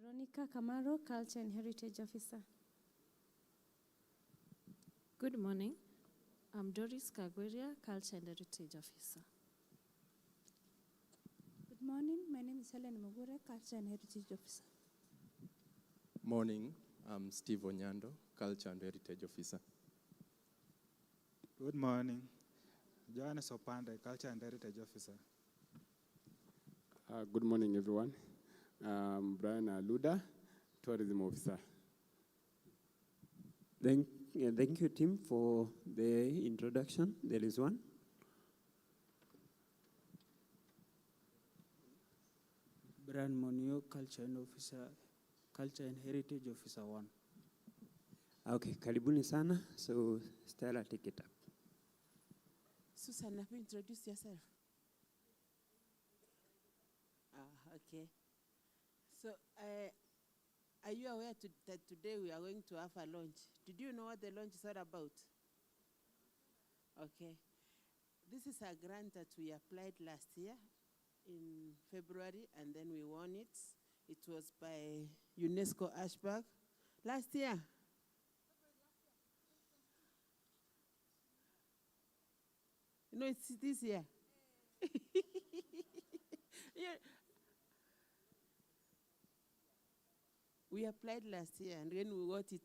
Veronica Camaro, Culture and Heritage Officer. Good morning. I'm Doris Kagweria, Culture and Heritage Officer. Good morning. My name is Helen Mogure, Culture and Heritage Officer. Morning. I'm Steve Onyando, Culture and Heritage Officer. Good morning. Johannes Opande, Culture and Heritage Officer. Good morning, everyone. Brian Aluda, Tourism Officer. Thank you, Tim, for the introduction. There is one. Brian Monio, Culture and Heritage Officer 1. Okay, karibuni sana. So, Stella, take it up. Susan, have you introduced yourself? Okay. So, are you aware that today we are going to have a launch? Did you know what the launch is all about? Okay. This is a grant that we applied last year in February, and then we won it. It was by UNESCO Ashburg last year. No, it's this year. Yeah. We applied last year, and then we got it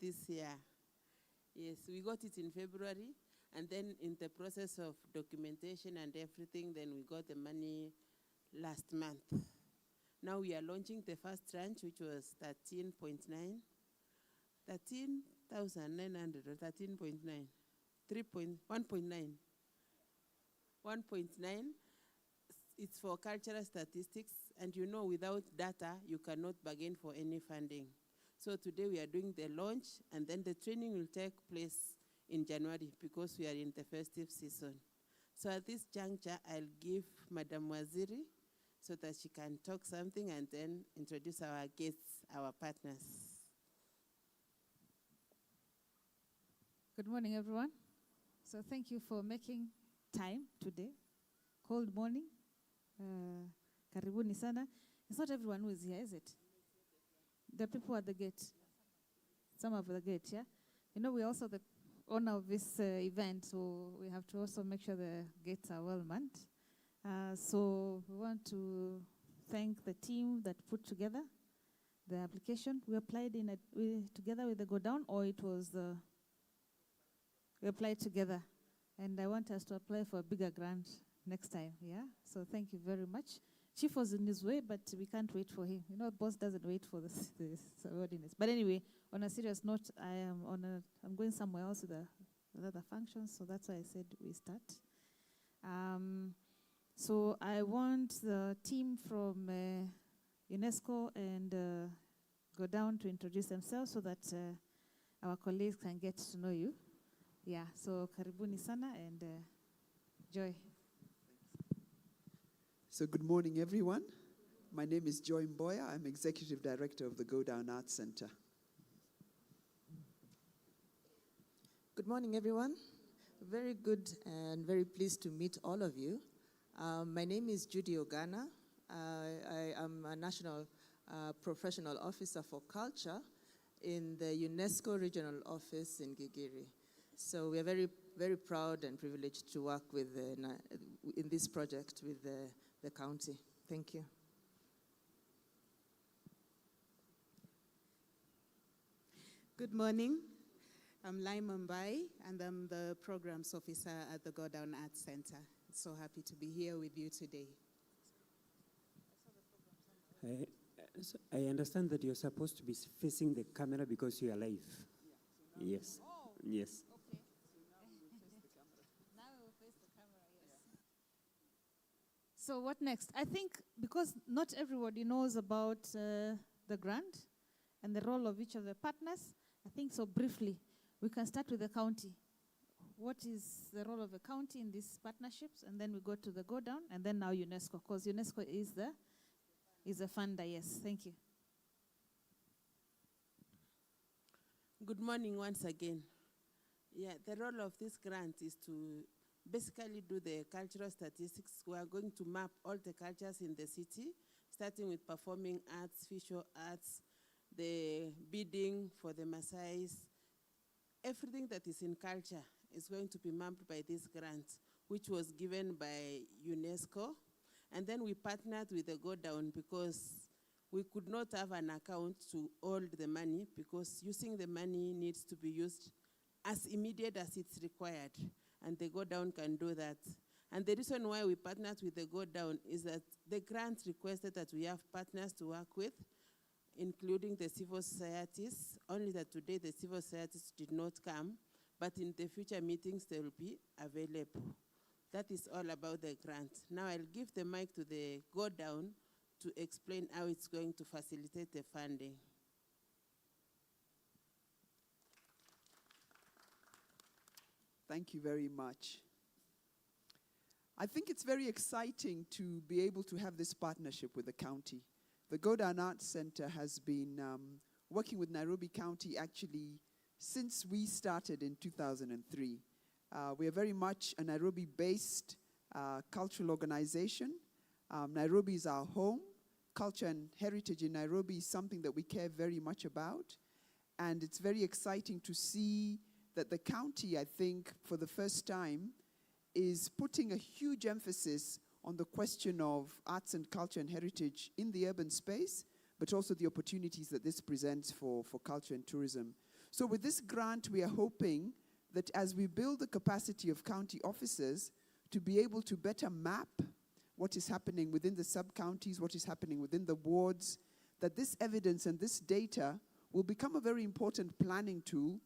this year. Yes, we got it in February, and then in the process of documentation and everything, then we got the money last month. Now we are launching the first tranche, which was 13,900 or 13.9, 1.9. 1.9. It's for cultural statistics, and you know without data, you cannot bargain for any funding. So today we are doing the launch, and then the training will take place in January because we are in the festive season. So at this juncture, I'll give Madam Waziri so that she can talk something and then introduce our guests, our partners. Good morning, everyone. So thank you for making time today. Cold morning. Karibuni sana. It's not everyone who is here, is it? The people at the gate. Some of the gate, yeah? You know, we're also the owner of this event, so we have to also make sure the gates are well manned. So we want to thank the team that put together the application. We applied together with the Go Down, or it was we applied together. And I want us to apply for a bigger grant next time, yeah? So thank you very much. Chief was in his way, but we can't wait for him. You know, boss doesn't wait for the subordinates. But anyway, on a serious note, I'm going somewhere else with other functions, so that's why I said we start. So I want the team from UNESCO and Go Down to introduce themselves so that our colleagues can get to know you. Yeah, so karibuni sana and Joy. So good morning, everyone. My name is Joy Mboya. I'm Executive Director of the Go Down Arts Center. Good morning, everyone. Very good and very pleased to meet all of you. My name is Judy Ogana. I am a National Professional Officer for Culture in the UNESCO Regional Office in Gigiri. So we are very, very proud and privileged to work with in this project with the county. Thank you. Good morning. I'm Lai Mumbai, and I'm the Programs Officer at the Go Down Arts Center. So happy to be here with you today. I understand that you're supposed to be facing the camera because you are live. Yes. Oh. Yes. Okay. Now we'll face the camera, yes. So what next? I think because not everybody knows about the grant and the role of each of the partners, I think so briefly, we can start with the county. What is the role of the county in these partnerships? And then we go to the Go Down, and then now UNESCO, because UNESCO is a funder, yes. Thank you. Good morning once again. Yeah, the role of this grant is to basically do the cultural statistics. We are going to map all the cultures in the city, starting with performing arts, visual arts, the bidding for the Maasais. Everything that is in culture is going to be mapped by this grant, which was given by UNESCO. And then we partnered with the Go Down because we could not have an account to hold the money, because using the money needs to be used as immediate as it's required. And the Go Down can do that. And the reason why we partnered with the Go Down is that the grant requested that we have partners to work with, including the civil societies, only that today the civil societies did not come, but in the future meetings they will be available. That is all about the grant. Now I'll give the mic to the Go Down to explain how it's going to facilitate the funding. Thank you very much. I think it's very exciting to be able to have this partnership with the county. The Go Down Arts Center has been working with Nairobi County actually since we started in 2003. We are very much a Nairobi-based cultural organization. Nairobi is our home. Culture and heritage in Nairobi is something that we care very much about. And it's very exciting to see that the county, I think, for the first time, is putting a huge emphasis on the question of arts and culture and heritage in the urban space, but also the opportunities that this presents for culture and tourism. So with this grant, we are hoping that as we build the capacity of county officers to be able to better map what is happening within the sub-counties, what is happening within the wards, that this evidence and this data will become a very important planning tool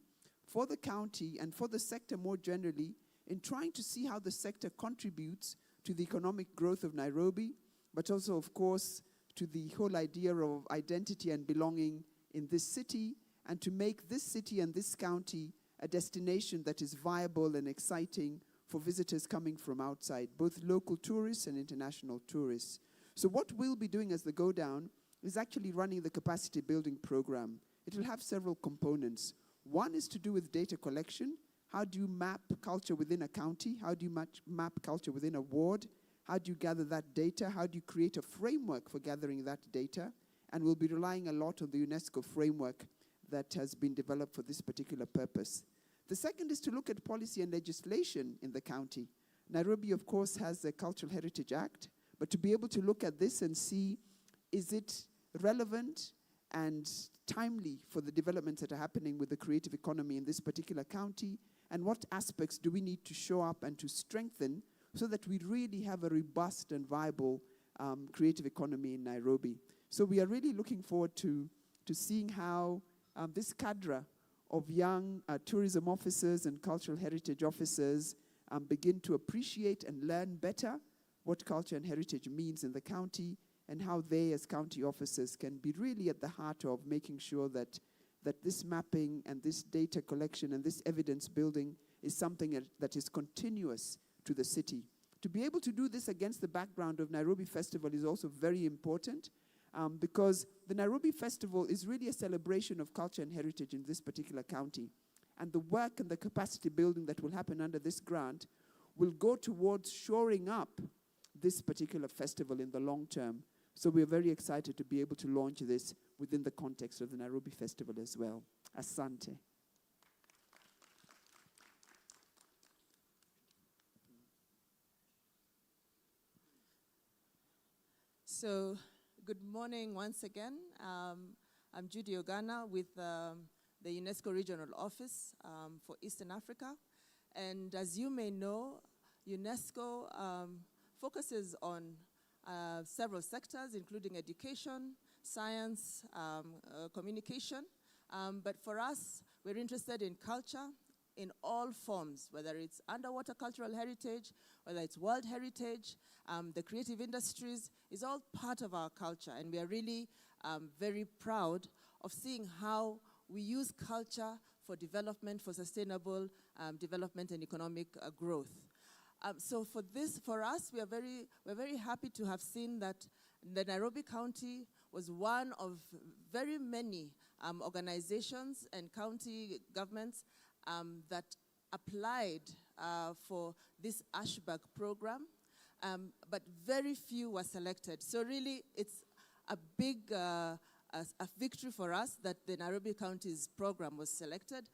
for the county and for the sector more generally in trying to see how the sector contributes to the economic growth of Nairobi, but also, of course, to the whole idea of identity and belonging in this city, and to make this city and this county a destination that is viable and exciting for visitors coming from outside, both local tourists and international tourists. So what we'll be doing as the Go Down is actually running the capacity building program. It will have several components. One is to do with data collection. How do you map culture within a county? How do you map culture within a ward? How do you gather that data? How do you create a framework for gathering that data? And we'll be relying a lot on the UNESCO framework that has been developed for this particular purpose. The second is to look at policy and legislation in the county. Nairobi, of course, has the Cultural Heritage Act, but to be able to look at this and see, is it relevant and timely for the developments that are happening with the creative economy in this particular county, and what aspects do we need to show up and to strengthen so that we really have a robust and viable creative economy in Nairobi. So we are really looking forward to seeing how this cadre of young tourism officers and cultural heritage officers begin to appreciate and learn better what culture and heritage means in the county, and how they as county officers can be really at the heart of making sure that this mapping and this data collection and this evidence building is something that is continuous to the city. To be able to do this against the background of Nairobi Festival is also very important, because the Nairobi Festival is really a celebration of culture and heritage in this particular county. And the work and the capacity building that will happen under this grant will go towards shoring up this particular festival in the long term. So we're very excited to be able to launch this within the context of the Nairobi Festival as well. Asante. So, good morning once again. I'm Judy Ogana with the UNESCO Regional Office for Eastern Africa. And as you may know, UNESCO focuses on several sectors, including education, science, communication. But for us, we're interested in culture in all forms, whether it's underwater cultural heritage, whether it's world heritage, the creative industries is all part of our culture. And we are really very proud of seeing how we use culture for development, for sustainable development and economic growth. So for us, we're very happy to have seen that the Nairobi County was one of very many organizations and county governments that applied for this Ashback program, but very few were selected. So really, it's a big a victory for us that the Nairobi County's program was selected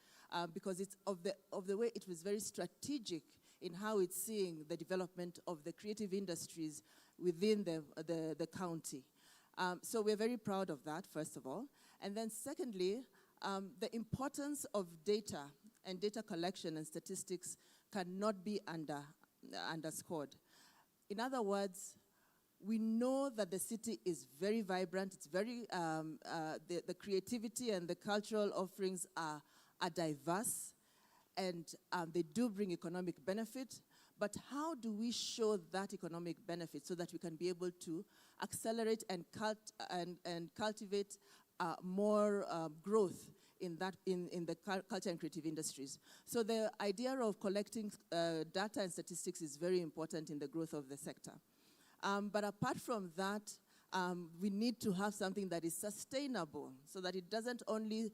because it's of the way it was very strategic in how it's seeing the development of the creative industries within the county. So we're very proud of that, first of all. And then secondly, the importance of data and data collection and statistics cannot be underscored. In other words, we know that the city is very vibrant. It's very, the creativity and the cultural offerings are diverse, and they do bring economic benefit. But how do we show that economic benefit so that we can be able to accelerate and cultivate more growth in the culture and creative industries? So the idea of collecting data and statistics is very important in the growth of the sector. But apart from that, we need to have something that is sustainable so that it doesn't only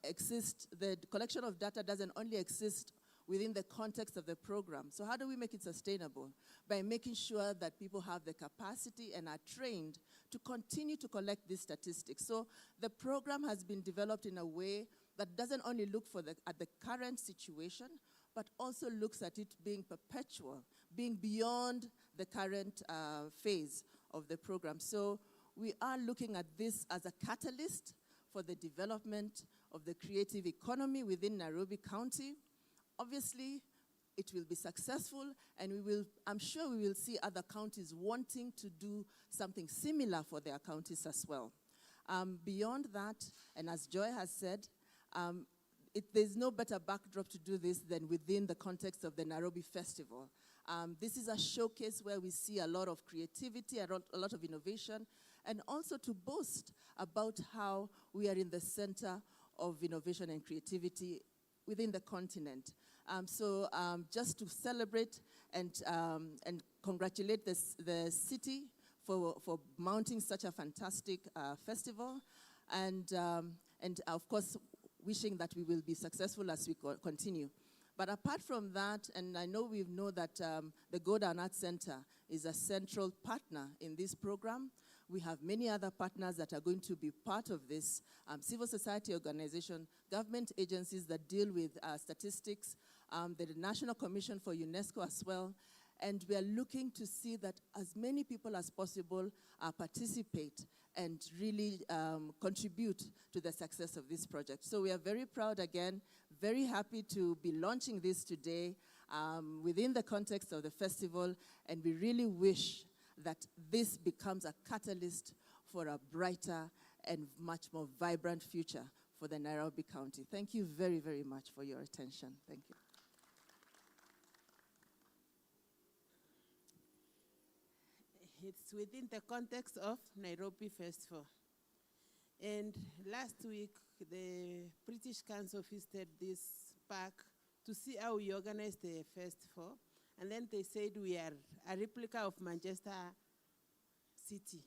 exist, the collection of data doesn't only exist within the context of the program. So how do we make it sustainable? By making sure that people have the capacity and are trained to continue to collect these statistics. So the program has been developed in a way that doesn't only look at the current situation, but also looks at it being perpetual, being beyond the current phase of the program. So we are looking at this as a catalyst for the development of the creative economy within Nairobi County. Obviously, it will be successful, and I'm sure we will see other counties wanting to do something similar for their counties as well. Beyond that, and as Joy has said, there's no better backdrop to do this than within the context of the Nairobi Festival. This is a showcase where we see a lot of creativity, a lot of innovation, and also to boast about how we are in the center of innovation and creativity within the continent. So just to celebrate and congratulate the city for mounting such a fantastic festival, and of course wishing that we will be successful as we continue. But apart from that, and I know we know that the Go Down Arts Center is a central partner in this program. We have many other partners that are going to be part of this, civil society organization, government agencies that deal with statistics, the National Commission for UNESCO as well. And we are looking to see that as many people as possible participate and really contribute to the success of this project. So we are very proud again, very happy to be launching this today within the context of the festival, and we really wish that this becomes a catalyst for a brighter and much more vibrant future for the Nairobi County. Thank you very, very much for your attention. Thank you. It's within the context of Nairobi Festival. And last week, the British Council visited this park to see how we organize the festival. And then they said we are a replica of Manchester City.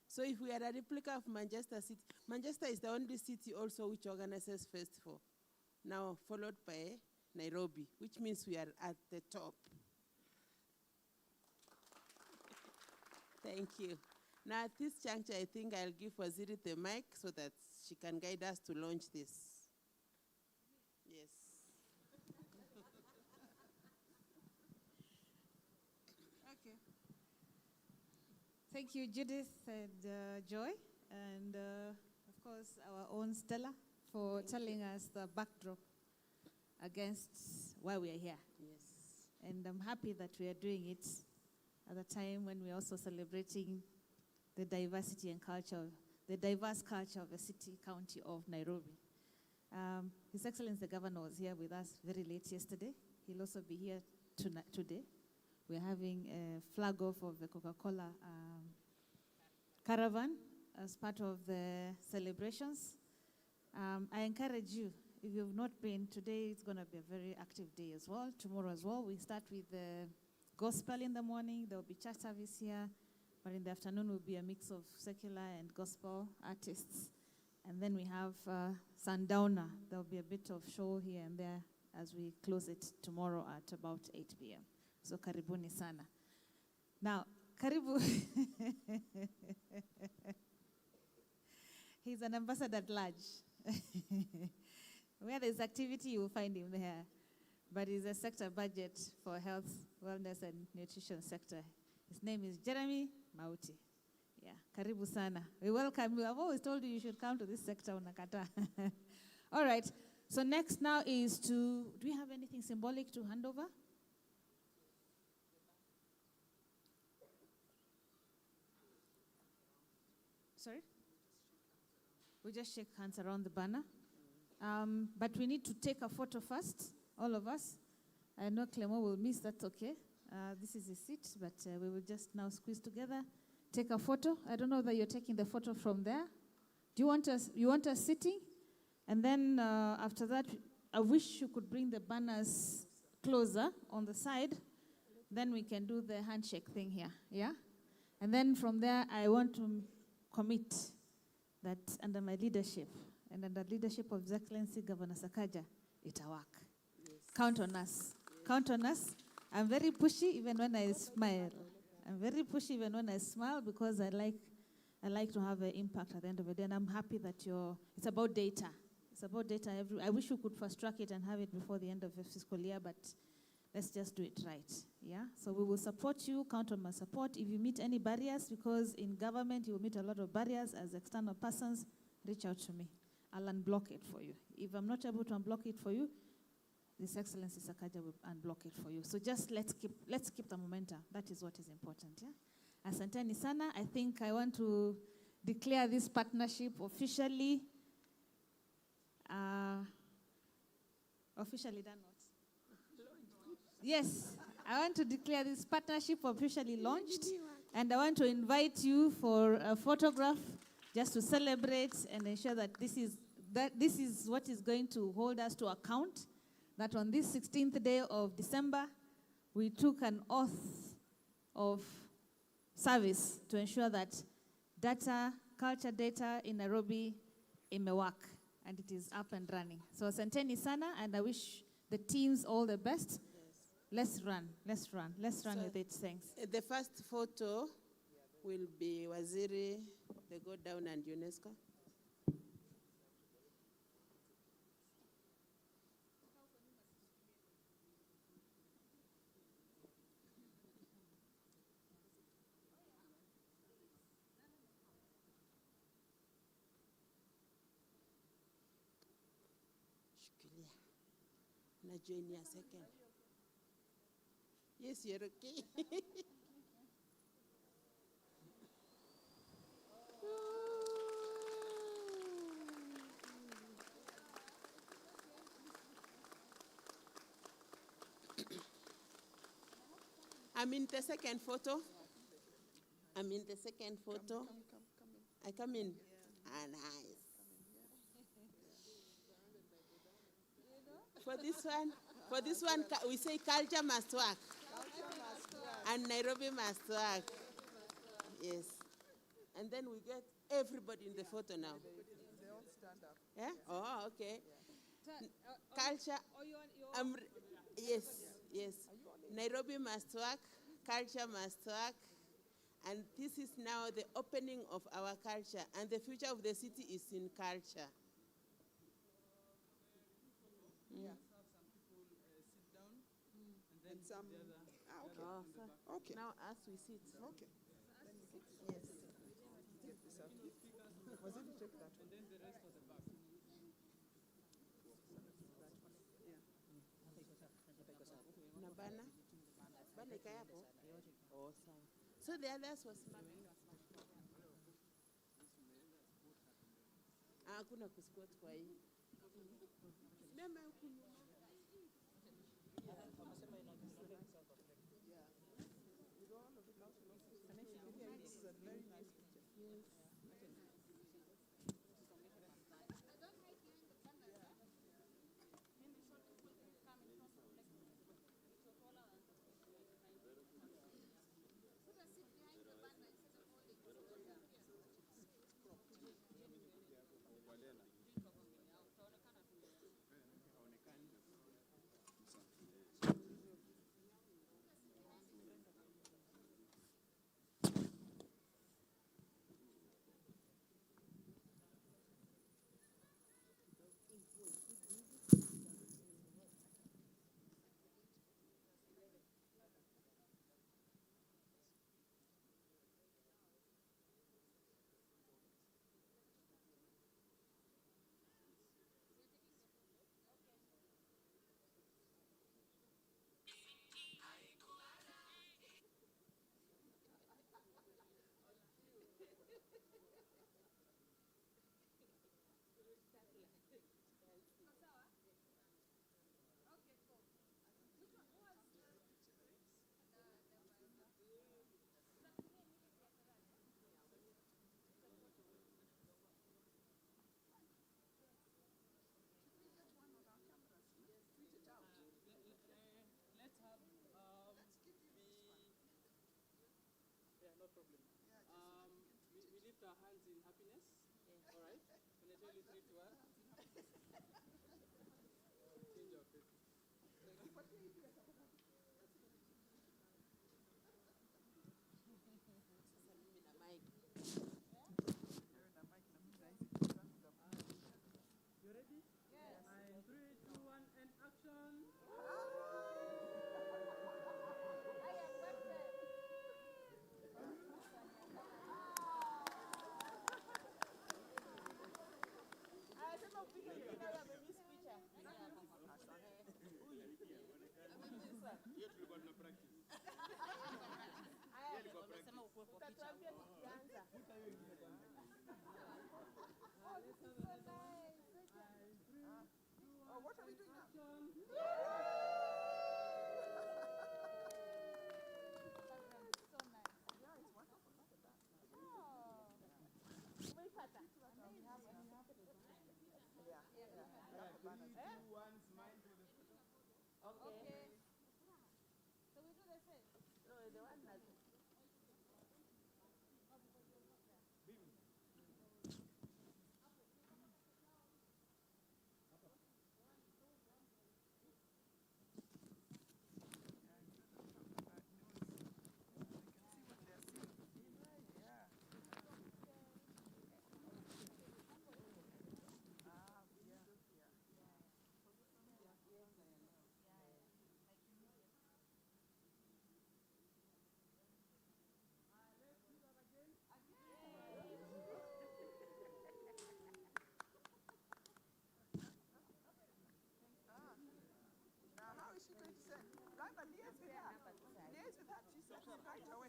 So if we are a replica of Manchester City, Manchester is the only city also which organizes festival, now followed by Nairobi, which means we are at the top. Thank you. Now at this juncture, I think I'll give Waziri the mic so that she can guide us to launch this. Yes. Okay. Thank you, Judith and Joy, and of course our own Stella for telling us the backdrop against why we are here. Yes. And I'm happy that we are doing it at a time when we're also celebrating the diversity and culture, the diverse culture of the city, county of Nairobi. His Excellency the Governor was here with us very late yesterday. He'll also be here today. We're having a flag off of the Coca-Cola caravan as part of the celebrations. I encourage you, if you've not been, today it's going to be a very active day as well. Tomorrow as well, we start with the gospel in the morning. There will be church service here, but in the afternoon will be a mix of secular and gospel artists. And then we have Sundowner. There will be a bit of show here and there as we close it tomorrow at about 8 p.m. So karibuni sana. Now, karibu. He's an ambassador at large. Where there's activity, you will find him there. But he's a sector budget for health, wellness, and nutrition sector. His name is Jeremy Mauti. Yeah, karibu sana. We welcome you. I've always told you should come to this sector, unakata. All right. So next now is do we have anything symbolic to hand over? Sorry? We just shake hands around the banner. But we need to take a photo first, all of us. I know Clement will miss, that's okay. This is his seat, but we will just now squeeze together, take a photo. I don't know that you're taking the photo from there. Do you want us sitting? And then after that, I wish you could bring the banners closer on the side. Then we can do the handshake thing here, yeah? And then from there, I want to commit that under my leadership and under the leadership of His Excellency Governor Sakaja, it'll work. Yes. Count on us. Yes. Count on us. I'm very pushy even when I smile. I'm very pushy even when I smile because I like to have an impact at the end of the day, and I'm happy that it's about data. It's about data. I wish we could fast track it and have it before the end of the fiscal year, but let's just do it right, yeah? So we will support you, count on my support. If you meet any barriers, because in government you will meet a lot of barriers as external persons, reach out to me. I'll unblock it for you. If I'm not able to unblock it for you, His Excellency Sakaja will unblock it for you. So just let's keep the momentum. That is what is important, yeah? Asanteni sana. I think I want to declare this partnership officially. Officially done what? Yes, I want to declare this partnership officially launched, and I want to invite you for a photograph just to celebrate and ensure that this is what is going to hold us to account, that on this 16th day of December, we took an oath of service to ensure that culture data in Nairobi may work, and it is up and running. So asanteni sana, and I wish the teams all the best. Let's run so with it, thanks. The first photo will be Waziri, the Go Down and UNESCO. Na join a second. Yes, you're okay. I'm in the second photo. Come in. I come in. Ah, nice. For this one, we say culture must work. And Nairobi must work. Yes. And then we get everybody in the photo now. They all stand up. Yeah? Oh, okay. Culture. Yes. Nairobi must work. Culture must work. And this is now the opening of our culture. And the future of the city is in culture. Yeah. Some people sit down and then some. Okay. Now as we sit. Okay. Yes. Get this out. Was it to take that one? And then the rest of the back. Na bana? Bana ikayapo? Oh, sawa. So the others was hakuna kusquat kwa hii. Mema huku nyuma. This is a very nice picture. Yes. our hands in happiness. All right? When I tell you 3, 2, 1. Change your face. You ready? Yes. And 3, 2, 1, and action. Oh, what are we doing now? Okay. So we do the same. No, the one that. Now, how is she going to say? Rather, liaise with her. Liaise with her. She said it right away.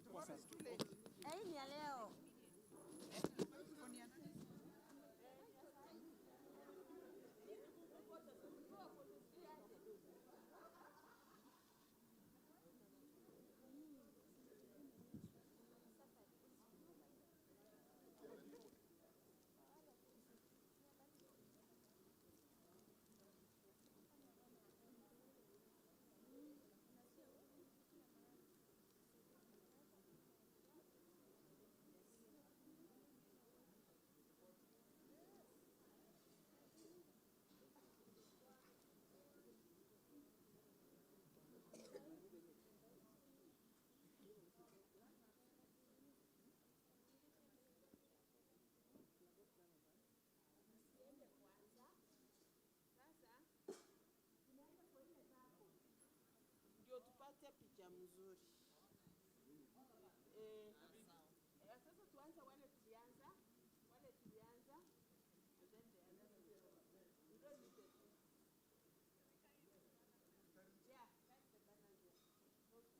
Tomorrow is too late. Ndio tupate picha mzuri. Sasa tuanze wale tulianza, and then the other. You don't need it. Yeah, that's the banana. Okay.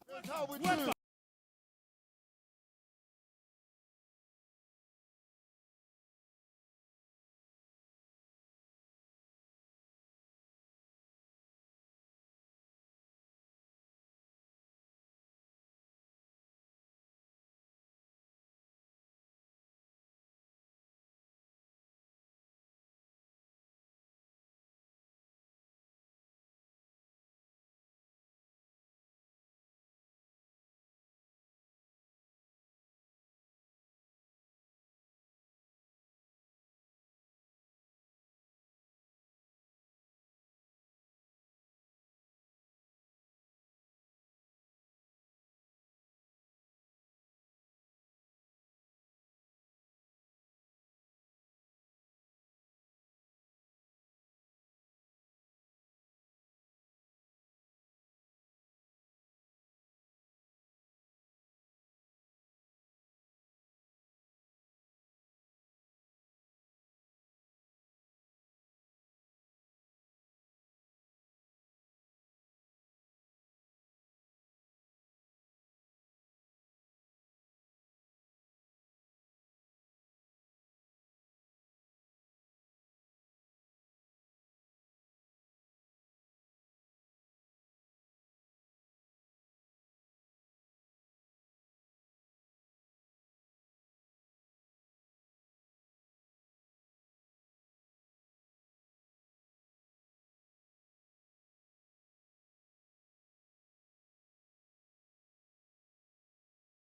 That's how we do it.